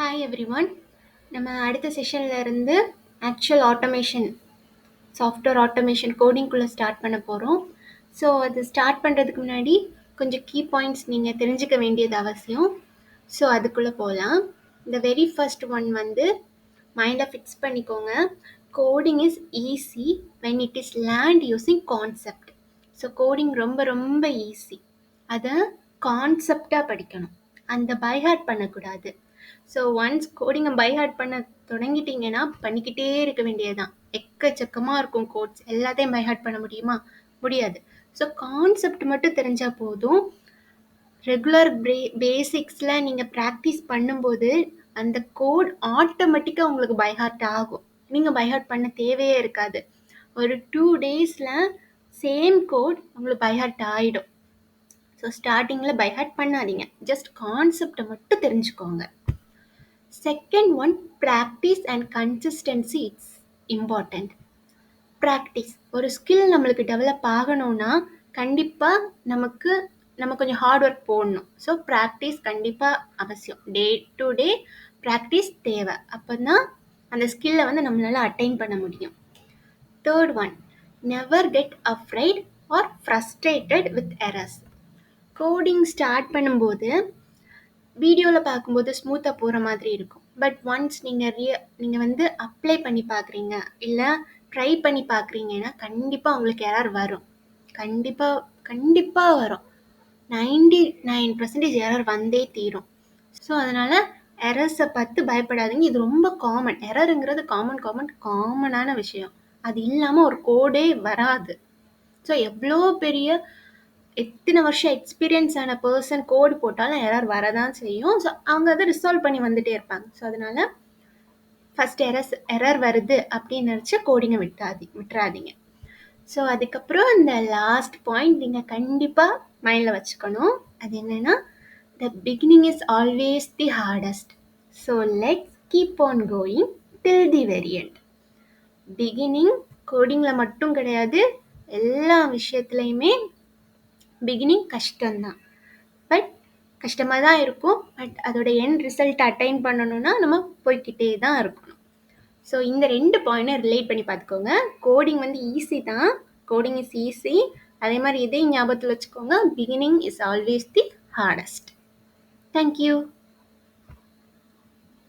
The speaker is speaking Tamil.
Hi everyone. நம்ம அடுத்த செஷன்ல இருந்து ஆக்சுவல் ஆட்டோமேஷன், சாஃப்ட்வேர் ஆட்டோமேஷன் கோடிங்குள்ளே ஸ்டார்ட் பண்ண போகிறோம். ஸோ அது ஸ்டார்ட் பண்ணுறதுக்கு முன்னாடி கொஞ்சம் கீ பாயிண்ட்ஸ் நீங்கள் தெரிஞ்சுக்க வேண்டியது அவசியம். ஸோ அதுக்குள்ளே போகலாம். இந்த வெரி ஃபர்ஸ்ட் ஒன் வந்து மைண்டில் ஃபிக்ஸ் பண்ணிக்கோங்க. Coding is easy when it is learned using concept. So coding ரொம்ப ரொம்ப ஈஸி. அதை கான்செப்டாக படிக்கணும், அந்த பைஹார்ட் பண்ணக்கூடாது. ஸோ ஒன்ஸ் கோடிங்கை பைஹார்ட் பண்ண தொடங்கிட்டீங்கன்னா பண்ணிக்கிட்டே இருக்க வேண்டியதுதான். எக்கச்சக்கமாக இருக்கும் கோட்ஸ், எல்லாத்தையும் பைஹார்ட் பண்ண முடியுமா? முடியாது. ஸோ கான்செப்ட் மட்டும் தெரிஞ்சால் போதும். ரெகுலர் பேசிக்ஸில் நீங்கள் ப்ராக்டிஸ் பண்ணும்போது அந்த கோட் ஆட்டோமேட்டிக்காக உங்களுக்கு பைஹார்ட் ஆகும். நீங்கள் பைஹார்ட் பண்ண தேவையே இருக்காது. ஒரு 2 daysல சேம் கோட் உங்களுக்கு பைஹார்ட் ஆகிடும். ஸோ ஸ்டார்டிங்கில் பைஹார்ட் பண்ணாதீங்க, ஜஸ்ட் கான்செப்டை மட்டும் தெரிஞ்சுக்கோங்க. Second one, practice and consistency it's important. Practice, ஒரு ஸ்கில் நம்மளுக்கு டெவலப் ஆகணும்னா கண்டிப்பாக நம்ம கொஞ்சம் ஹார்ட் ஒர்க் போடணும். ஸோ ப்ராக்டிஸ் கண்டிப்பாக அவசியம். டே டு டே ப்ராக்டிஸ் தேவை. அப்போ தான் அந்த ஸ்கில்லை வந்து நம்மளால் அட்டைன் பண்ண முடியும். Third one, never get afraid or frustrated with errors. Coding start பண்ணும்போது வீடியோவில் பார்க்கும்போது ஸ்மூத்தாக போகிற மாதிரி இருக்கும். பட் ஒன்ஸ் நீங்கள் வந்து அப்ளை பண்ணி பார்க்குறீங்க, இல்லை ட்ரை பண்ணி பார்க்குறீங்கன்னா கண்டிப்பாக உங்களுக்கு எரர் வரும். கண்டிப்பாக வரும். 99% எரர் வந்தே தீரும். ஸோ அதனால் எரர்ஸை பார்த்து பயப்படாதீங்க. இது ரொம்ப காமன். எரருங்கிறது காமனான விஷயம். அது இல்லாமல் ஒரு கோடே வராது. ஸோ எவ்வளோ பெரிய எத்தனை வருஷம் எக்ஸ்பீரியன்ஸ் ஆன பர்சன் கோடு போட்டாலும் எரர் வரதான் செய்யும். ஸோ அவங்க அதை ரிசால்வ் பண்ணி வந்துட்டே இருப்பாங்க. ஸோ அதனால ஃபர்ஸ்ட் எரர் வருது அப்படின்னு நினச்சி கோடிங்கை விட்டுறாதீங்க. ஸோ அதுக்கப்புறம் இந்த லாஸ்ட் பாயிண்ட் நீங்கள் கண்டிப்பாக மைண்டில் வச்சுக்கணும். அது என்னென்னா, the beginning is always the hardest. So let's keep on going till the very end. Beginning கோடிங்கில் மட்டும் கிடையாது, எல்லா விஷயத்துலையுமே பிகினிங் கஷ்டம்தான். பட் கஷ்டமாக தான் இருக்கும். பட் அதோட எண்ட் ரிசல்ட் அட்டைன் பண்ணணும்னா நம்ம போய்கிட்டே தான் இருக்கணும். ஸோ இந்த 2 பாயிண்ட்டும் ரிலேட் பண்ணி பார்த்துக்கோங்க. கோடிங் வந்து ஈஸி தான், கோடிங் இஸ் ஈஸி. அதே மாதிரி இதையும் ஞாபகத்தில் வச்சுக்கோங்க, beginning is always the hardest. Thank you.